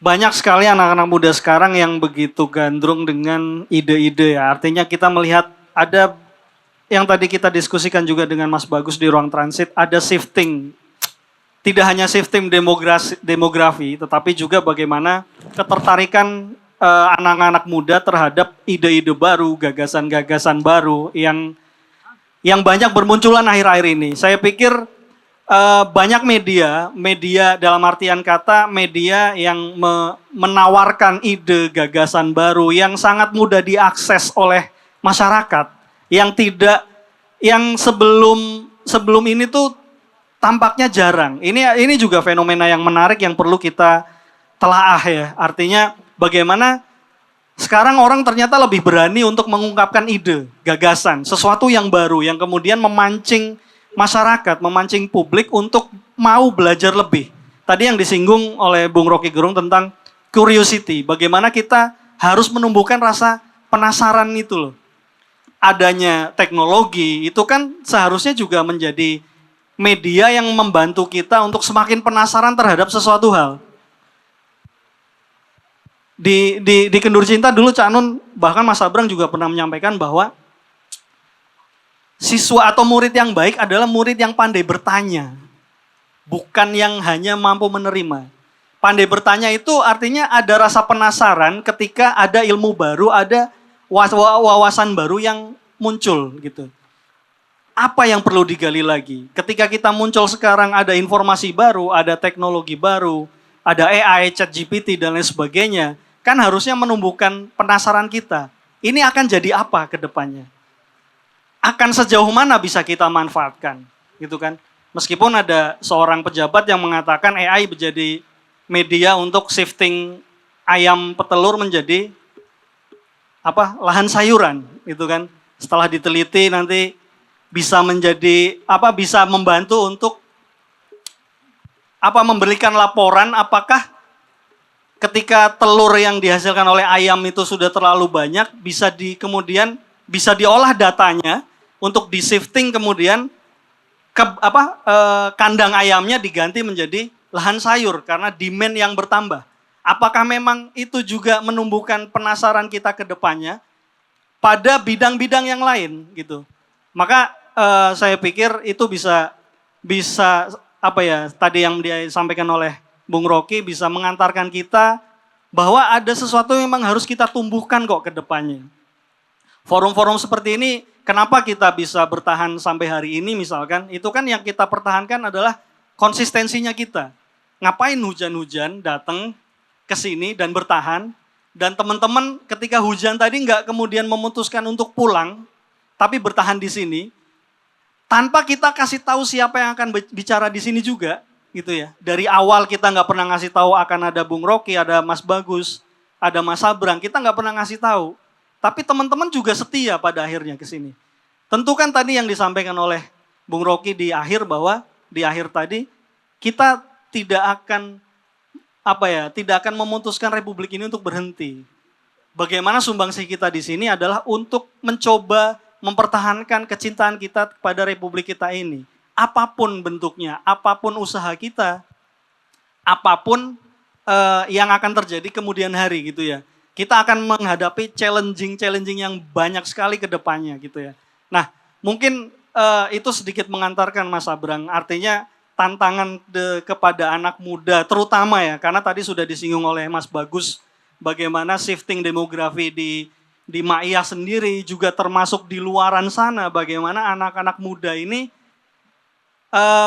banyak sekali anak-anak muda sekarang yang begitu gandrung dengan ide-ide ya. Artinya kita melihat ada yang tadi kita diskusikan juga dengan Mas Bagus di ruang transit, ada shifting. Tidak hanya shifting demografi, tetapi juga bagaimana ketertarikan anak-anak muda terhadap ide-ide baru, gagasan-gagasan baru yang banyak bermunculan akhir-akhir ini. Saya pikir banyak media dalam artian kata media yang menawarkan ide gagasan baru yang sangat mudah diakses oleh masyarakat, yang sebelum ini tuh tampaknya jarang. Ini juga fenomena yang menarik yang perlu kita telaah ya. Artinya bagaimana sekarang orang ternyata lebih berani untuk mengungkapkan ide, gagasan, sesuatu yang baru yang kemudian memancing masyarakat, memancing publik untuk mau belajar lebih. Tadi yang disinggung oleh Bung Rocky Gerung tentang curiosity, bagaimana kita harus menumbuhkan rasa penasaran itu loh. Adanya teknologi itu kan seharusnya juga menjadi media yang membantu kita untuk semakin penasaran terhadap sesuatu hal. Di Kendur Cinta dulu Cak Nun, bahkan Mas Abrang juga pernah menyampaikan bahwa siswa atau murid yang baik adalah murid yang pandai bertanya, bukan yang hanya mampu menerima. Pandai bertanya itu artinya ada rasa penasaran ketika ada ilmu baru, ada wawasan baru yang muncul gitu. Apa yang perlu digali lagi? Ketika kita muncul sekarang ada informasi baru, ada teknologi baru, ada AI, ChatGPT dan lain sebagainya, kan harusnya menumbuhkan penasaran kita. Ini akan jadi apa ke depannya? Akan sejauh mana bisa kita manfaatkan? Gitu kan? Meskipun ada seorang pejabat yang mengatakan AI menjadi media untuk shifting ayam petelur menjadi lahan sayuran, gitu kan? Setelah diteliti nanti bisa menjadi bisa membantu untuk memberikan laporan apakah ketika telur yang dihasilkan oleh ayam itu sudah terlalu banyak kemudian bisa diolah datanya untuk di shifting kemudian kandang ayamnya diganti menjadi lahan sayur karena demand yang bertambah. Apakah memang itu juga menumbuhkan penasaran kita ke depannya pada bidang-bidang yang lain gitu. Maka saya pikir itu bisa tadi yang disampaikan oleh Bung Rocky bisa mengantarkan kita bahwa ada sesuatu yang memang harus kita tumbuhkan kok ke depannya. Forum-forum seperti ini kenapa kita bisa bertahan sampai hari ini misalkan, itu kan yang kita pertahankan adalah konsistensinya kita. Ngapain hujan-hujan datang ke sini dan bertahan, dan teman-teman ketika hujan tadi nggak kemudian memutuskan untuk pulang, tapi bertahan di sini, tanpa kita kasih tahu siapa yang akan bicara di sini juga, gitu ya. Dari awal kita nggak pernah ngasih tahu akan ada Bung Rocky, ada Mas Bagus, ada Mas Abrang, kita nggak pernah ngasih tahu. Tapi teman-teman juga setia pada akhirnya ke sini. Tentu kan tadi yang disampaikan oleh Bung Rocky di akhir bahwa di akhir tadi kita tidak akan memutuskan Republik ini untuk berhenti. Bagaimana sumbangsi kita di sini adalah untuk mencoba mempertahankan kecintaan kita kepada Republik kita ini. Apapun bentuknya, apapun usaha kita, apapun yang akan terjadi kemudian hari gitu ya. Kita akan menghadapi challenging yang banyak sekali ke depannya gitu ya. Nah mungkin itu sedikit mengantarkan Mas Abrang, artinya tantangan kepada anak muda terutama ya, karena tadi sudah disinggung oleh Mas Bagus, bagaimana shifting demografi di Maia sendiri juga termasuk di luaran sana, bagaimana anak-anak muda ini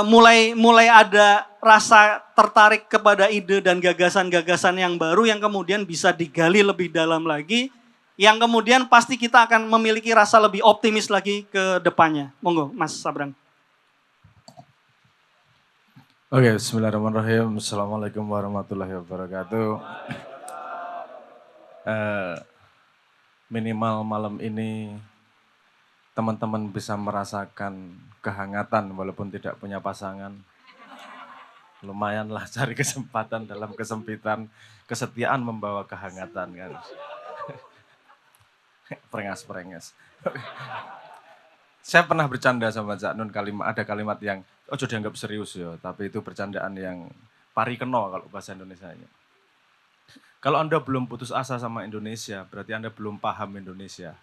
mulai ada rasa tertarik kepada ide dan gagasan-gagasan yang baru yang kemudian bisa digali lebih dalam lagi, yang kemudian pasti kita akan memiliki rasa lebih optimis lagi ke depannya. Monggo Mas Sabrang. Oke, bismillahirrahmanirrahim. Assalamualaikum warahmatullahi wabarakatuh. Minimal malam ini teman-teman bisa merasakan kehangatan walaupun tidak punya pasangan. Lumayanlah cari kesempatan dalam kesempitan, kesetiaan membawa kehangatan kan. Prengas. Saya pernah bercanda sama Cak Nun, ada kalimat yang ojo dianggap serius ya, tapi itu bercandaan yang pari keno kalau bahasa Indonesianya. Kalau Anda belum putus asa sama Indonesia, berarti Anda belum paham Indonesia.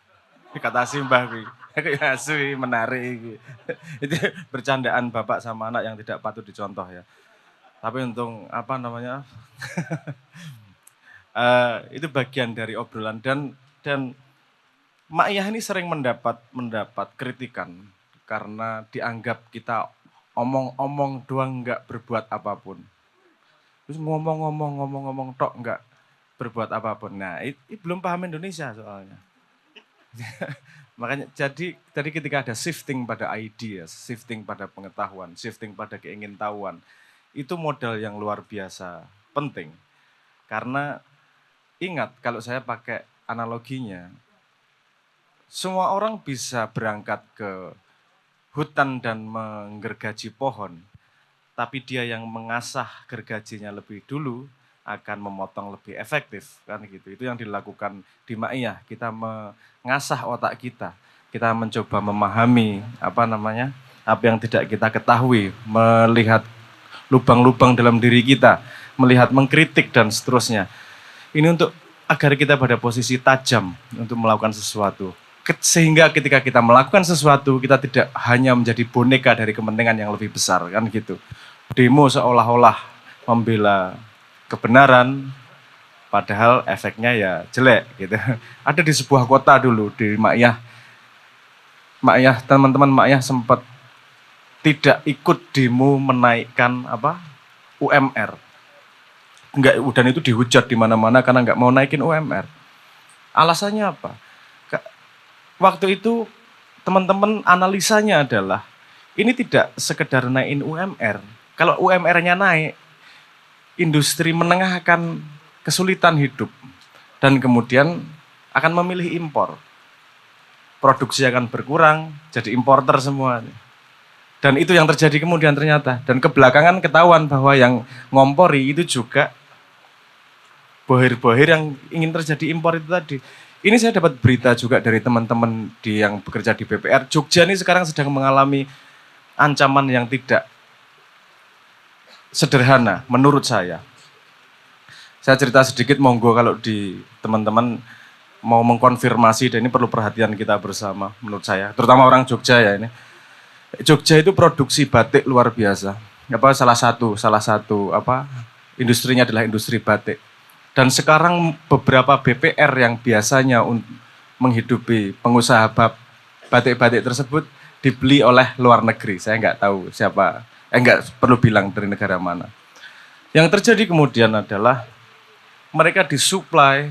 Kata Simbah, aku ya asli menarik. Itu bercandaan bapak sama anak yang tidak patut dicontoh ya. Tapi untung apa namanya, itu bagian dari obrolan dan Mak Iyah ini sering mendapat kritikan karena dianggap kita omong-omong doang nggak berbuat apapun. Terus ngomong-ngomong tok nggak berbuat apapun. Nah, ini belum paham Indonesia soalnya. Makanya jadi tadi ketika ada shifting pada ideas, shifting pada pengetahuan, shifting pada keingintahuan, itu modal yang luar biasa penting. Karena ingat kalau saya pakai analoginya, semua orang bisa berangkat ke hutan dan menggergaji pohon, tapi dia yang mengasah gergajinya lebih dulu akan memotong lebih efektif, kan gitu. Itu yang dilakukan di Mak Iyah. Kita mengasah otak kita, kita mencoba memahami apa yang tidak kita ketahui, melihat lubang-lubang dalam diri kita, melihat mengkritik dan seterusnya. Ini untuk agar kita pada posisi tajam untuk melakukan sesuatu. Sehingga ketika kita melakukan sesuatu, kita tidak hanya menjadi boneka dari kepentingan yang lebih besar, kan gitu. Demo seolah-olah membela kebenaran, padahal efeknya ya jelek gitu. Ada di sebuah kota dulu di Mak Iyah, teman-teman Mak Iyah sempat tidak ikut demo menaikkan UMR. Enggak, dan itu dihujat di mana-mana karena enggak mau naikin UMR. Alasannya apa? Waktu itu teman-teman analisanya adalah ini tidak sekedar naikin UMR. Kalau UMR-nya naik, industri menengah akan kesulitan hidup dan kemudian akan memilih impor. Produksi akan berkurang, jadi importer semua. Dan itu yang terjadi kemudian ternyata. Dan kebelakangan ketahuan bahwa yang ngompori itu juga bohir-bohir yang ingin terjadi impor itu tadi. Ini saya dapat berita juga dari teman-teman yang bekerja di BPR. Jogja ini sekarang sedang mengalami ancaman yang tidak sederhana menurut saya. Saya cerita sedikit, monggo kalau di teman-teman mau mengkonfirmasi, dan ini perlu perhatian kita bersama menurut saya. Terutama orang Jogja ya ini. Jogja itu produksi batik luar biasa. Salah satu industrinya adalah industri batik. Dan sekarang beberapa BPR yang biasanya menghidupi pengusaha batik-batik tersebut dibeli oleh luar negeri. Saya nggak tahu siapa, nggak perlu bilang dari negara mana. Yang terjadi kemudian adalah mereka disuplai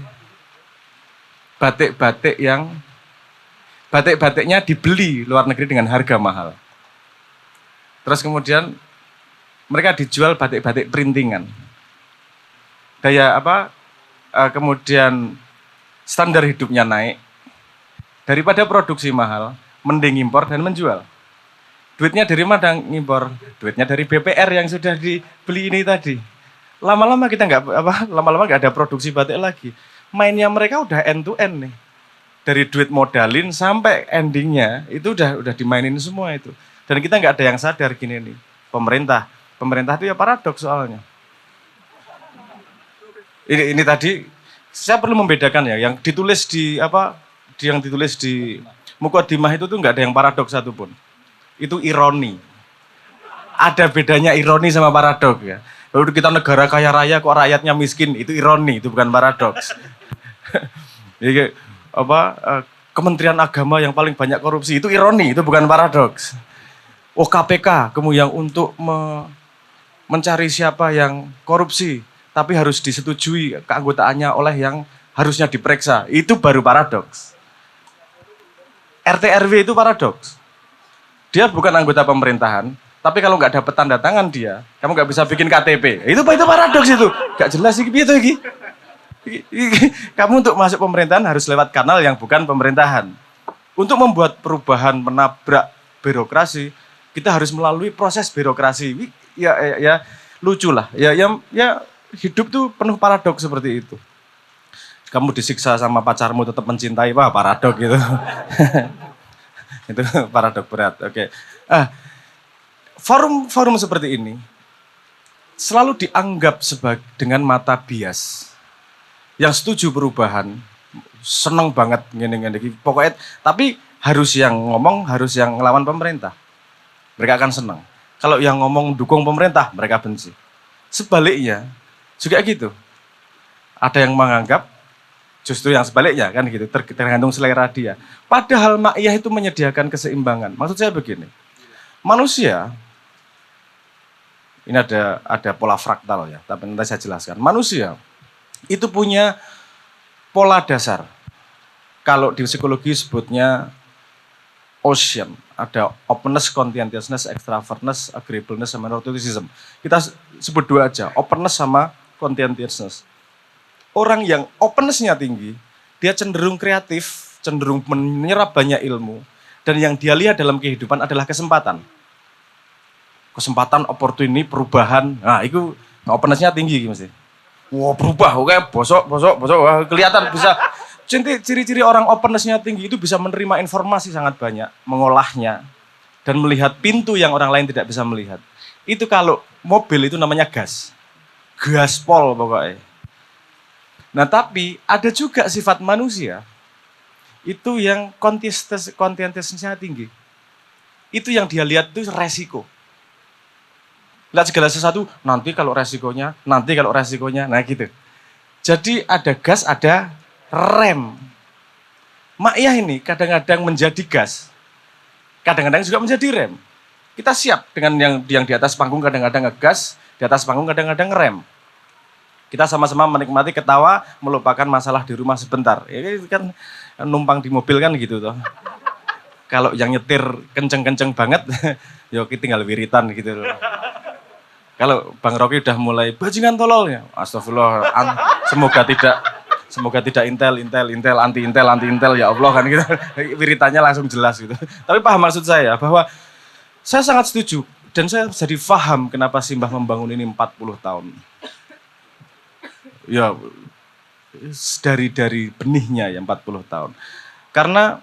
batik-batiknya dibeli luar negeri dengan harga mahal. Terus kemudian mereka dijual batik-batik printingan. Kemudian standar hidupnya naik. Daripada produksi mahal, mending impor dan menjual. Duitnya dari mana ngimpor? Duitnya dari BPR yang sudah dibeli ini tadi. Lama-lama kita nggak ada produksi batik lagi. Mainnya mereka udah end to end nih. Dari duit modalin sampai endingnya itu udah dimainin semua itu. Dan kita nggak ada yang sadar gini nih. Pemerintah itu ya paradoks soalnya. Ini tadi saya perlu membedakan ya, yang ditulis di Muqaddimah itu tuh nggak ada yang paradoks satupun. Itu ironi. Ada bedanya ironi sama paradoks ya. Lalu kita negara kaya raya kok rakyatnya miskin, itu ironi, itu bukan paradoks. Jadi Kementerian Agama yang paling banyak korupsi, itu ironi, itu bukan paradoks. Oh KPK kemudian untuk mencari siapa yang korupsi, tapi harus disetujui keanggotaannya oleh yang harusnya diperiksa. Itu baru paradoks. RT RW itu paradoks. Dia bukan anggota pemerintahan, tapi kalau nggak dapat tanda tangan dia, kamu nggak bisa bikin KTP. Itu paradoks itu. Nggak jelas sih gitu lagi. Kamu untuk masuk pemerintahan harus lewat kanal yang bukan pemerintahan. Untuk membuat perubahan menabrak birokrasi, kita harus melalui proses birokrasi. Ya lucu lah. Ya hidup tuh penuh paradoks seperti itu. Kamu disiksa sama pacarmu tetap mencintai, wah paradoks gitu. Itu paradoks berat. Oke. Forum seperti ini selalu dianggap dengan mata bias. yang setuju perubahan, seneng banget ngene-ngene iki. Pokoknya tapi harus yang ngomong, harus yang ngelawan pemerintah. Mereka akan senang. Kalau yang ngomong dukung pemerintah, mereka benci. Sebaliknya juga gitu. Ada yang menganggap justru yang sebaliknya kan gitu, tergantung selera dia. Padahal makyah itu menyediakan keseimbangan. Maksud saya begini, manusia, ini ada pola fraktal ya, tapi nanti saya jelaskan. Manusia itu punya pola dasar. Kalau di psikologi sebutnya ocean, ada openness, conscientiousness, extravertness, agreeableness, sama neuroticism. Kita sebut dua aja, openness sama conscientiousness. Orang yang openness-nya tinggi, dia cenderung kreatif, cenderung menyerap banyak ilmu, dan yang dia lihat dalam kehidupan adalah kesempatan. Kesempatan, opportunity, perubahan, nah itu openness-nya tinggi mesti. Wah berubah, oke, bosok, wah, kelihatan bisa. Ciri-ciri orang openness-nya tinggi itu bisa menerima informasi sangat banyak, mengolahnya, dan melihat pintu yang orang lain tidak bisa melihat. Itu kalau mobil itu namanya gas. Gaspol pokoknya. Nah tapi ada juga sifat manusia, itu yang conscientiousness-nya tinggi. Itu yang dia lihat itu resiko. Lihat segala sesuatu, nanti kalau resikonya, nah gitu. Jadi ada gas, ada rem. Makyah ini kadang-kadang menjadi gas, kadang-kadang juga menjadi rem. Kita siap dengan yang di atas panggung kadang-kadang ngegas, di atas panggung kadang-kadang ngerem. Kita sama-sama menikmati ketawa, melupakan masalah di rumah sebentar. Ini kan numpang di mobil kan gitu toh. Kalau yang nyetir kenceng-kenceng banget, ya kita tinggal wiritan gitu loh. Kalau Bang Rocky udah mulai bajingan tolol ya, astagfirullah, semoga tidak intel, anti intel ya Allah kan gitu. Wiritannya langsung jelas gitu. Tapi paham maksud saya bahwa saya sangat setuju dan saya jadi paham kenapa Simbah membangun ini 40 tahun. Ya dari benihnya ya 40 tahun. Karena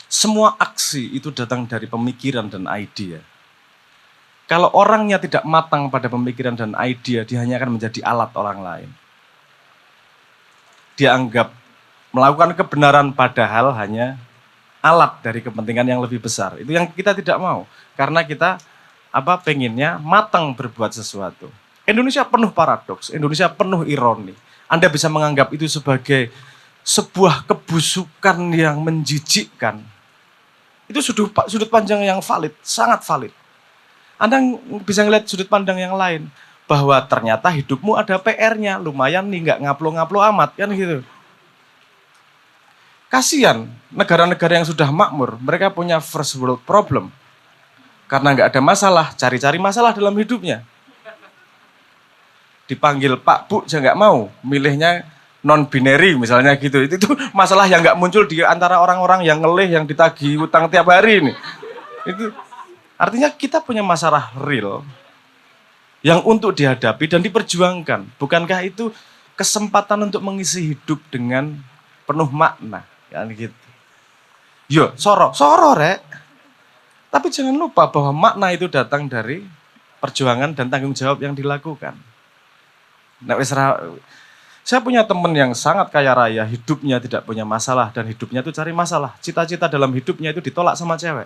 semua aksi itu datang dari pemikiran dan ide. Kalau orangnya tidak matang pada pemikiran dan ide, dia hanya akan menjadi alat orang lain. Dia anggap melakukan kebenaran padahal hanya alat dari kepentingan yang lebih besar. Itu yang kita tidak mau. Karena kita pengennya matang berbuat sesuatu. Indonesia penuh paradoks, Indonesia penuh ironi. Anda bisa menganggap itu sebagai sebuah kebusukan yang menjijikkan. Itu sudut pandang yang valid, sangat valid. Anda bisa melihat sudut pandang yang lain. Bahwa ternyata hidupmu ada PR-nya, lumayan nih nggak ngaplo-ngaplo amat, kan gitu. Kasian negara-negara yang sudah makmur, mereka punya first world problem. Karena nggak ada masalah, cari-cari masalah dalam hidupnya. Dipanggil Pak Bu, saya nggak mau, milihnya non-binary misalnya gitu. Itu masalah yang nggak muncul di antara orang-orang yang ngelih, yang ditagih utang tiap hari ini. Itu artinya kita punya masalah real yang untuk dihadapi dan diperjuangkan. Bukankah itu kesempatan untuk mengisi hidup dengan penuh makna, kan gitu. Yo, soro rek. Tapi jangan lupa bahwa makna itu datang dari perjuangan dan tanggung jawab yang dilakukan. Nah, saya punya teman yang sangat kaya raya, hidupnya tidak punya masalah dan hidupnya itu cari masalah. Cita-cita dalam hidupnya itu ditolak sama cewek.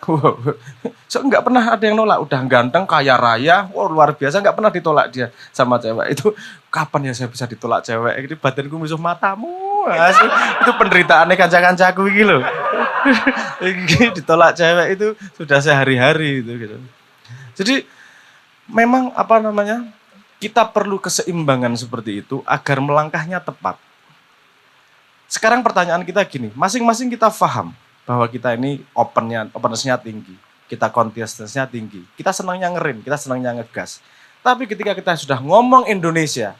Wow. So, nggak pernah ada yang nolak, udah ganteng, kaya raya, luar biasa, nggak pernah ditolak dia sama cewek. Itu kapan ya saya bisa ditolak cewek? Ini badanku musuh matamu. Itu penderitaannya kanca-kancaku gitu loh. Ditolak cewek itu sudah sehari-hari gitu. Jadi memang kita perlu keseimbangan seperti itu agar melangkahnya tepat. Sekarang pertanyaan kita gini, masing-masing kita paham bahwa kita ini openness-nya tinggi, kita conscientiousness-nya tinggi, kita senangnya ngerem, kita senangnya ngegas. Tapi ketika kita sudah ngomong Indonesia,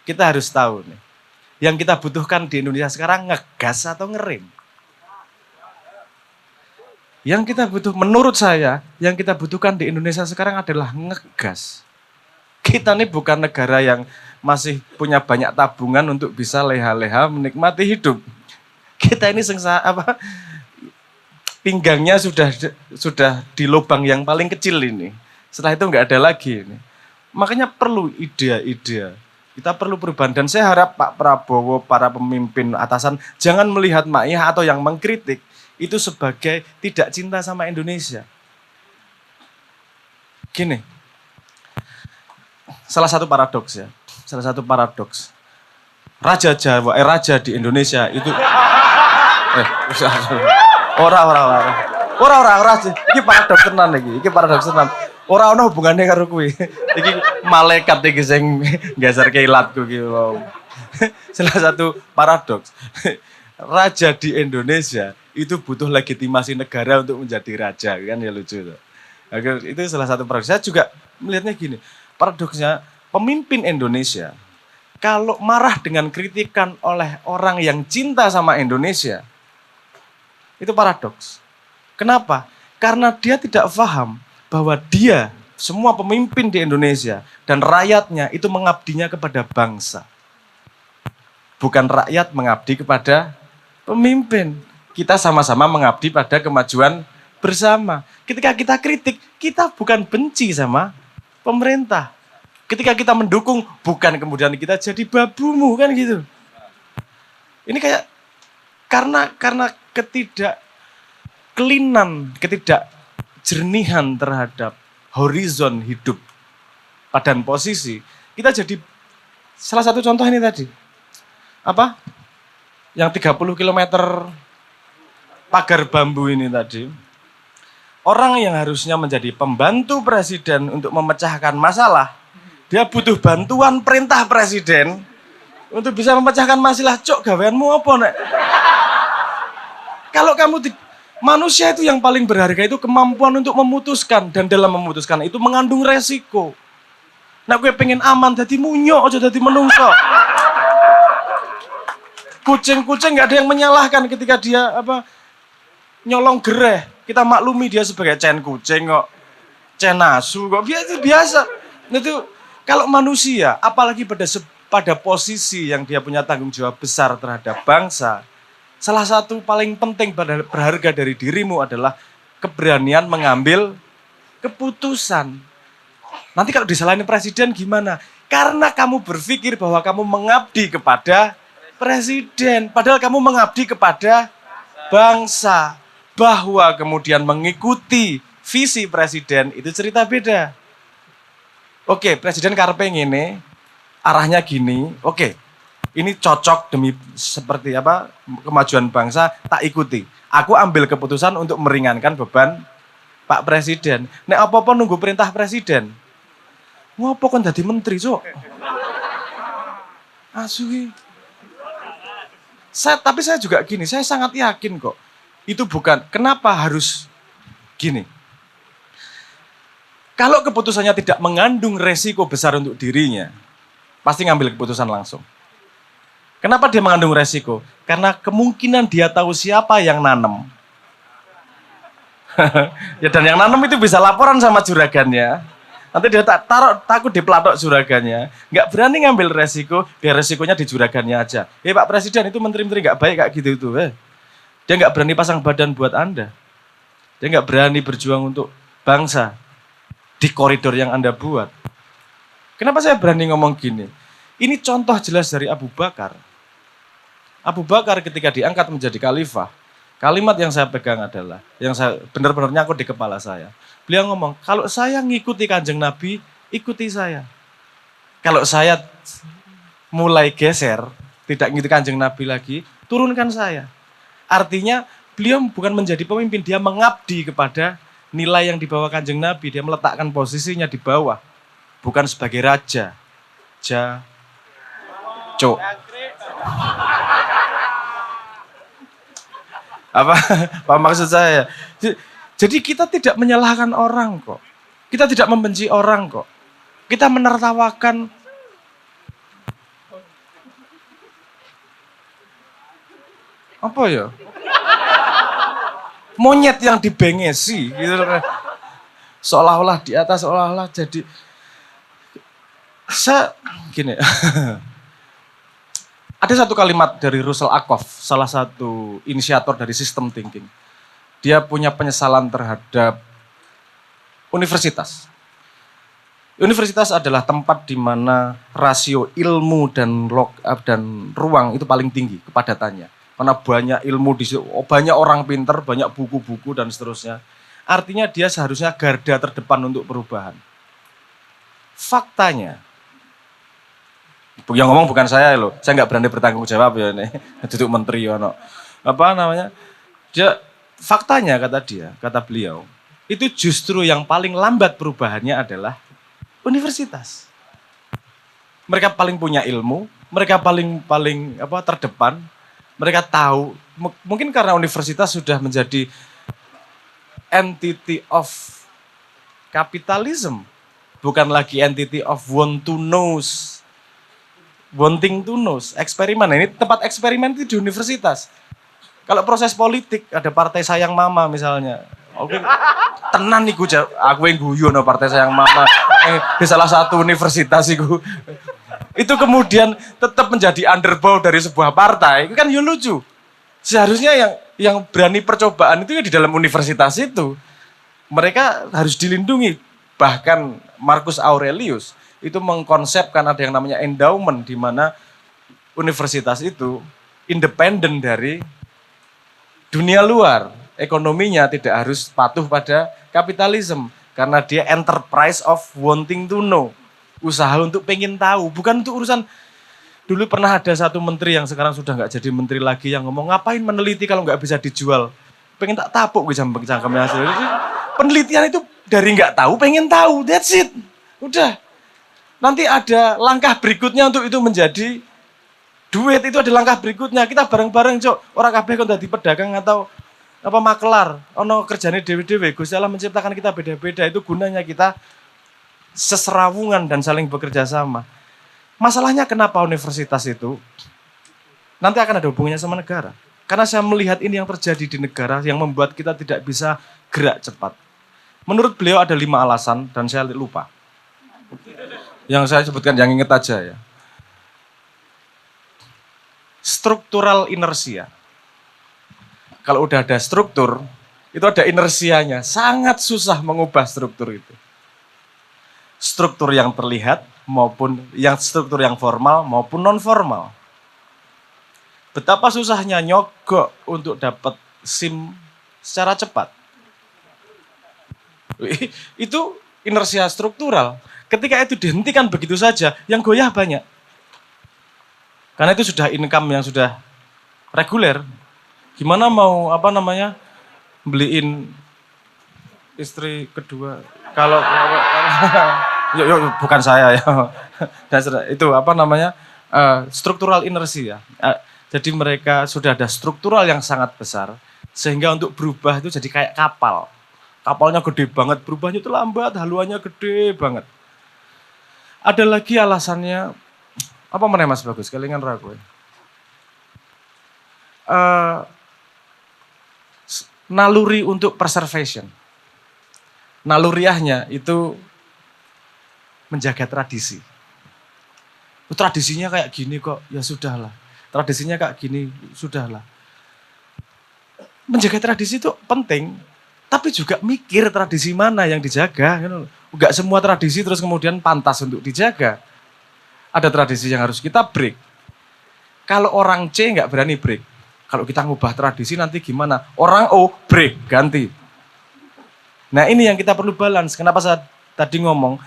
kita harus tahu nih, yang kita butuhkan di Indonesia sekarang ngegas atau ngerem. Yang kita menurut saya, yang kita butuhkan di Indonesia sekarang adalah ngegas. Kita ini bukan negara yang masih punya banyak tabungan untuk bisa leha-leha menikmati hidup. Kita ini pinggangnya sudah di lubang yang paling kecil ini. Setelah itu nggak ada lagi ini. Makanya perlu ide-ide Kita perlu perubahan dan saya harap Pak Prabowo, para pemimpin atasan jangan melihat Ma'iyah atau yang mengkritik itu sebagai tidak cinta sama Indonesia. Gini, salah satu paradoks ya, salah satu paradoks. Raja Jawa, raja di Indonesia itu, ora, ini paradoks tenan lagi, ini paradoks tenan. Ora ono hubungannya karo kuwi. Iki malaikat iki sing geser kilatku iki. Wow. Salah satu paradoks. Raja di Indonesia itu butuh legitimasi negara untuk menjadi raja, kan ya lucu itu. Itu salah satu paradoks. Saya juga melihatnya gini, paradoksnya pemimpin Indonesia kalau marah dengan kritikan oleh orang yang cinta sama Indonesia, itu paradoks. Kenapa? Karena dia tidak paham bahwa dia, semua pemimpin di Indonesia dan rakyatnya itu mengabdinya kepada bangsa. Bukan rakyat mengabdi kepada pemimpin. Kita sama-sama mengabdi pada kemajuan bersama. Ketika kita kritik, kita bukan benci sama pemerintah. Ketika kita mendukung, bukan kemudian kita jadi babumu, kan gitu. Ini kayak karena ketidakjernihan terhadap horizon hidup dan posisi, kita jadi salah satu contoh ini tadi. Apa? Yang 30 km pagar bambu ini tadi. Orang yang harusnya menjadi pembantu presiden untuk memecahkan masalah, dia butuh bantuan perintah presiden untuk bisa memecahkan masalah. Cok, gaweanmu apa, Nek? Kalau kamu manusia itu yang paling berharga itu kemampuan untuk memutuskan, dan dalam memutuskan itu mengandung resiko. Nah, gue pengen aman, jadi munyo aja jadi menungso. Kucing-kucing nggak ada yang menyalahkan ketika dia nyolong gereh. Kita maklumi dia sebagai cen kucing kok, cen asu kok, biasa. Itu kalau manusia, apalagi pada posisi yang dia punya tanggung jawab besar terhadap bangsa, salah satu paling penting berharga dari dirimu adalah keberanian mengambil keputusan. Nanti kalau disalahin presiden gimana? Karena kamu berpikir bahwa kamu mengabdi kepada presiden, padahal kamu mengabdi kepada bangsa. Bahwa kemudian mengikuti visi presiden itu cerita beda. Oke, presiden karepe ngene, arahnya gini. Oke, ini cocok demi seperti kemajuan bangsa, tak ikuti. Aku ambil keputusan untuk meringankan beban Pak Presiden. Nek apa-apa nunggu perintah presiden. Ngopo kan jadi menteri, Cok? Asui. Tapi saya juga gini, saya sangat yakin kok. Itu bukan, kenapa harus gini? Kalau keputusannya tidak mengandung resiko besar untuk dirinya, pasti ngambil keputusan langsung. Kenapa dia mengandung resiko? Karena kemungkinan dia tahu siapa yang nanam. Ya, dan yang nanam itu bisa laporan sama juragannya. Nanti dia takut dipelatok juragannya. Nggak berani ngambil resiko, biar resikonya di juragannya aja. Pak Presiden itu menteri-menteri nggak baik kayak gitu itu. Dia nggak berani pasang badan buat Anda. Dia nggak berani berjuang untuk bangsa di koridor yang Anda buat. Kenapa saya berani ngomong gini? Ini contoh jelas dari Abu Bakar. Abu Bakar ketika diangkat menjadi khalifah, kalimat yang saya pegang adalah, yang saya benar-benar nyangkut di kepala saya. Beliau ngomong, kalau saya ngikuti Kanjeng Nabi, ikuti saya. Kalau saya mulai geser, tidak ngikuti Kanjeng Nabi lagi, turunkan saya. Artinya beliau bukan menjadi pemimpin, dia mengabdi kepada nilai yang dibawa Kanjeng Nabi. Dia meletakkan posisinya di bawah, bukan sebagai raja. Cok. Apa maksud saya? Jadi kita tidak menyalahkan orang kok. Kita tidak membenci orang kok. Kita menertawakan apa ya? Monyet yang dibengesi gitu. Seolah-olah di atas, seolah-olah jadi gini. Ada satu kalimat dari Russell Ackoff, salah satu inisiator dari system thinking. Dia punya penyesalan terhadap universitas. Universitas adalah tempat di mana rasio ilmu dan ruang itu paling tinggi kepadatannya. Karena banyak ilmu di situ, banyak orang pinter, banyak buku-buku dan seterusnya. Artinya dia seharusnya garda terdepan untuk perubahan. Faktanya, yang ngomong bukan saya loh, saya nggak berani bertanggung jawab ya ini, duduk menteri ono. Apa namanya? Faktanya kata beliau, itu justru yang paling lambat perubahannya adalah universitas. Mereka paling punya ilmu, mereka paling terdepan, mereka tahu. Mungkin karena universitas sudah menjadi entity of capitalism, bukan lagi entity of wanting to knows, eksperimen. Nah, ini tempat eksperimen itu di universitas. Kalau proses politik, ada partai sayang mama misalnya. Oke, tenan nih aku yang guyu no partai sayang mama di salah satu universitas itu kemudian tetap menjadi underbow dari sebuah partai, itu kan ya lucu. Seharusnya yang berani percobaan itu ya di dalam universitas itu. Mereka harus dilindungi. Bahkan Marcus Aurelius itu mengkonsepkan ada yang namanya endowment, di mana universitas itu independen dari dunia luar. Ekonominya tidak harus patuh pada kapitalisme. Karena dia enterprise of wanting to know. Usaha untuk pengen tahu. Bukan untuk urusan, dulu pernah ada satu menteri yang sekarang sudah nggak jadi menteri lagi yang ngomong, ngapain meneliti kalau nggak bisa dijual. Pengen tak tapuk gue cangkemnya. Penelitian itu dari nggak tahu, pengen tahu. That's it. Udah. Nanti ada langkah berikutnya untuk itu menjadi duit, itu ada langkah berikutnya. Kita bareng-bareng, Cok. Orang kabeh kon dadi pedagang atau makelar, ono kerjane dewe-dewe. Gusti Allah menciptakan kita beda-beda, itu gunanya kita seserawungan dan saling bekerja sama. Masalahnya kenapa universitas itu nanti akan ada hubungannya sama negara? Karena saya melihat ini yang terjadi di negara yang membuat kita tidak bisa gerak cepat. Menurut beliau ada 5 alasan dan saya lupa. Yang saya sebutkan, yang ingat aja ya. Struktural inersia. Kalau udah ada struktur, itu ada inersianya. Sangat susah mengubah struktur itu. Struktur yang terlihat maupun struktur yang formal maupun non formal. Betapa susahnya nyogok untuk dapat SIM secara cepat. Itu inersia struktural. Ketika itu dihentikan begitu saja, yang goyah banyak. Karena itu sudah income yang sudah reguler. Gimana mau beliin istri kedua? Kalau bukan saya ya. Dan itu struktural inersia. Jadi mereka sudah ada struktural yang sangat besar sehingga untuk berubah itu jadi kayak kapal. Kapalnya gede banget, berubahnya itu lambat, haluannya gede banget. Ada lagi alasannya, apa mana Mas Bagus? Kelingan ragu. Naluri untuk preservation. Naluriahnya itu menjaga tradisi. Tradisinya kayak gini kok, ya sudahlah. Tradisinya kayak gini, sudahlah. Menjaga tradisi itu penting, tapi juga mikir tradisi mana yang dijaga. Enggak semua tradisi terus kemudian pantas untuk dijaga. Ada tradisi yang harus kita break. Kalau orang C nggak berani break. Kalau kita ngubah tradisi nanti gimana? Orang O break, ganti. Nah ini yang kita perlu balance. Kenapa saya tadi ngomong,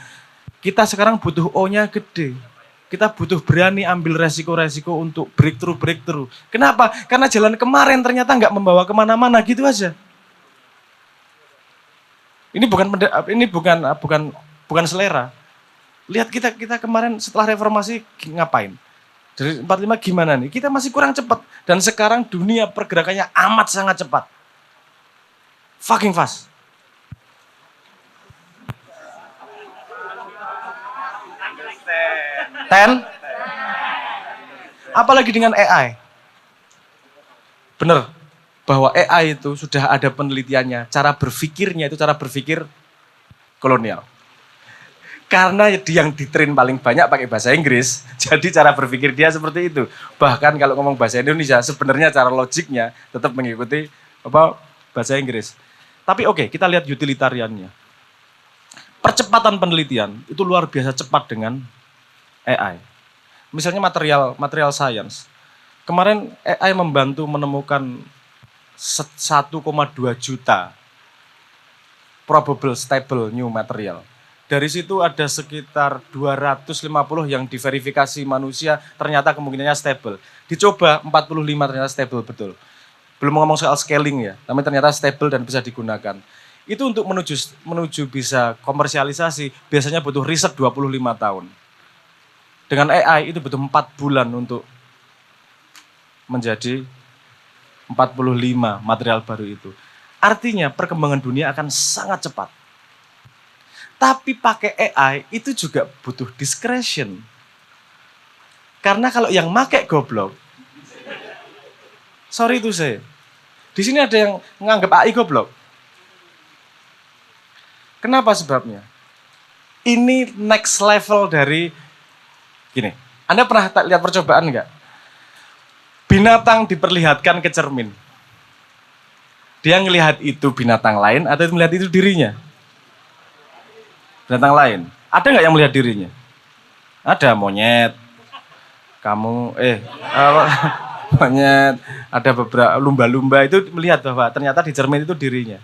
kita sekarang butuh O-nya gede. Kita butuh berani ambil resiko-resiko untuk breakthrough. Kenapa? Karena jalan kemarin ternyata nggak membawa kemana-mana, gitu aja. Ini bukan selera. Lihat kita kemarin setelah reformasi ngapain? Dari 45 gimana nih? Kita masih kurang cepat. Dan sekarang dunia pergerakannya amat sangat cepat. Fucking fast. Apalagi dengan AI. Bener, bahwa AI itu sudah ada penelitiannya. Cara berpikirnya itu cara berpikir kolonial. Karena yang ditrain paling banyak pakai bahasa Inggris, jadi cara berpikir dia seperti itu. Bahkan kalau ngomong bahasa Indonesia, sebenarnya cara logiknya tetap mengikuti bahasa Inggris. Tapi oke, kita lihat utilitariannya. percepatan penelitian itu luar biasa cepat dengan AI. Misalnya material science. Kemarin AI membantu menemukan 1,2 juta probable stable new material. Dari situ ada sekitar 250 yang diverifikasi manusia ternyata kemungkinannya stable. Dicoba 45 ternyata stable betul. Belum ngomong soal scaling ya, tapi ternyata stable dan bisa digunakan. Itu untuk menuju bisa komersialisasi biasanya butuh riset 25 tahun. Dengan AI itu butuh 4 bulan untuk menjadi 45 material baru itu. Artinya perkembangan dunia akan sangat cepat. Tapi pakai AI itu juga butuh discretion. Karena kalau yang make goblok, sorry itu saya. Di sini ada yang menganggap AI goblok. Kenapa sebabnya? Ini next level dari, gini, Anda pernah lihat percobaan enggak? Binatang diperlihatkan ke cermin. Dia ngelihat itu binatang lain atau melihat itu dirinya? Binatang lain. Ada nggak yang melihat dirinya? Ada monyet. Kamu, monyet. Ada beberapa lumba-lumba itu melihat bahwa ternyata di cermin itu dirinya.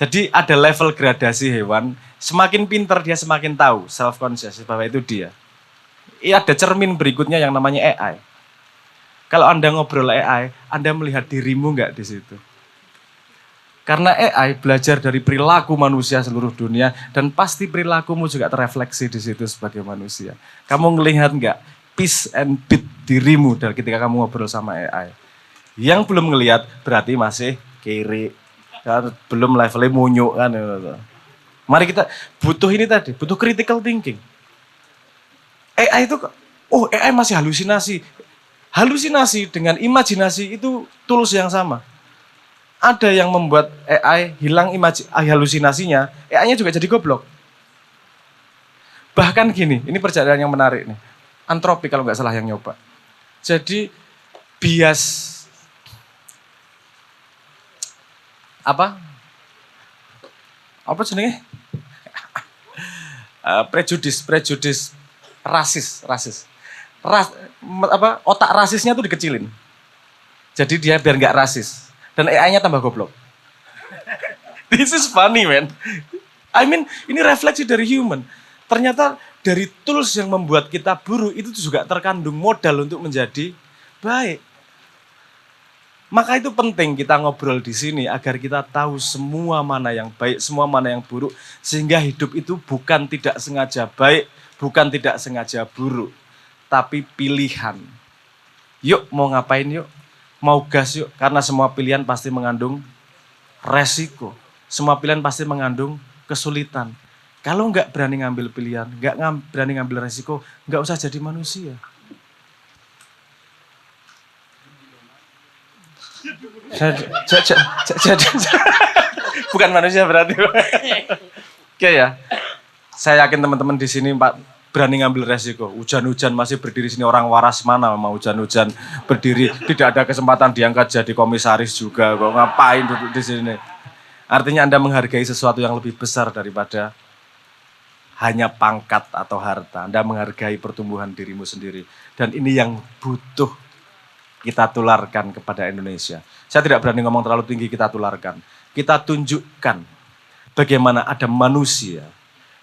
Jadi ada level gradasi hewan. Semakin pintar dia semakin tahu self-conscious bahwa itu dia. Ada cermin berikutnya yang namanya AI. Kalau Anda ngobrol AI, Anda melihat dirimu nggak di situ? Karena AI belajar dari perilaku manusia seluruh dunia dan pasti perilakumu juga terrefleksi di situ sebagai manusia. Kamu ngelihat nggak piece and bit dirimu dari ketika kamu ngobrol sama AI? Yang belum ngelihat berarti masih kiri, belum levelnya munyuk kan. Mari kita butuh ini tadi, butuh critical thinking. AI itu, AI masih halusinasi. Halusinasi dengan imajinasi itu tools yang sama. Ada yang membuat AI hilang halusinasinya, AI-nya juga jadi goblok. Bahkan gini, ini perjalanan yang menarik nih. Antropi kalau nggak salah yang nyoba. Jadi bias apa jenenge? Prejudis rasis. Otak rasisnya tuh dikecilin. Jadi dia biar nggak rasis. Dan AI-nya tambah goblok. This is funny, man. I mean, ini refleksi dari human. Ternyata dari tools yang membuat kita buruk itu juga terkandung modal untuk menjadi baik. Maka itu penting kita ngobrol di sini agar kita tahu semua mana yang baik, semua mana yang buruk. Sehingga hidup itu bukan tidak sengaja baik, bukan tidak sengaja buruk. Tapi pilihan. Yuk mau ngapain yuk? Mau gas yuk, karena semua pilihan pasti mengandung resiko. Semua pilihan pasti mengandung kesulitan. Kalau nggak berani ngambil pilihan, nggak berani ngambil resiko, nggak usah jadi manusia. Bukan manusia berarti. Oke ya, saya yakin teman-teman di sini berani ngambil resiko. Hujan-hujan masih berdiri sini, orang waras mana mau hujan-hujan berdiri, tidak ada kesempatan diangkat jadi komisaris juga. Kok ngapain duduk di sini? Artinya Anda menghargai sesuatu yang lebih besar daripada hanya pangkat atau harta. Anda menghargai pertumbuhan dirimu sendiri. Dan ini yang butuh kita tularkan kepada Indonesia. Saya tidak berani ngomong terlalu tinggi, kita tularkan. Kita tunjukkan bagaimana ada manusia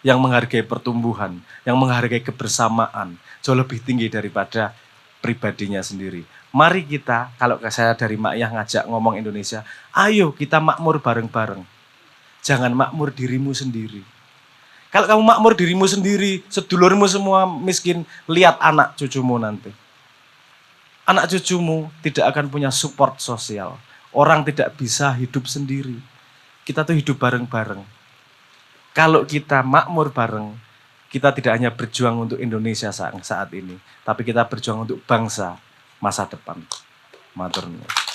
yang menghargai pertumbuhan, yang menghargai kebersamaan, jauh lebih tinggi daripada pribadinya sendiri. Mari kita, kalau saya dari Mak Yah ngajak ngomong Indonesia, ayo kita makmur bareng-bareng. Jangan makmur dirimu sendiri. Kalau kamu makmur dirimu sendiri, sedulurmu semua miskin, lihat anak cucumu nanti. Anak cucumu tidak akan punya support sosial. Orang tidak bisa hidup sendiri. Kita tuh hidup bareng-bareng. Kalau kita makmur bareng, kita tidak hanya berjuang untuk Indonesia saat ini, tapi kita berjuang untuk bangsa masa depan. Matur nuwun.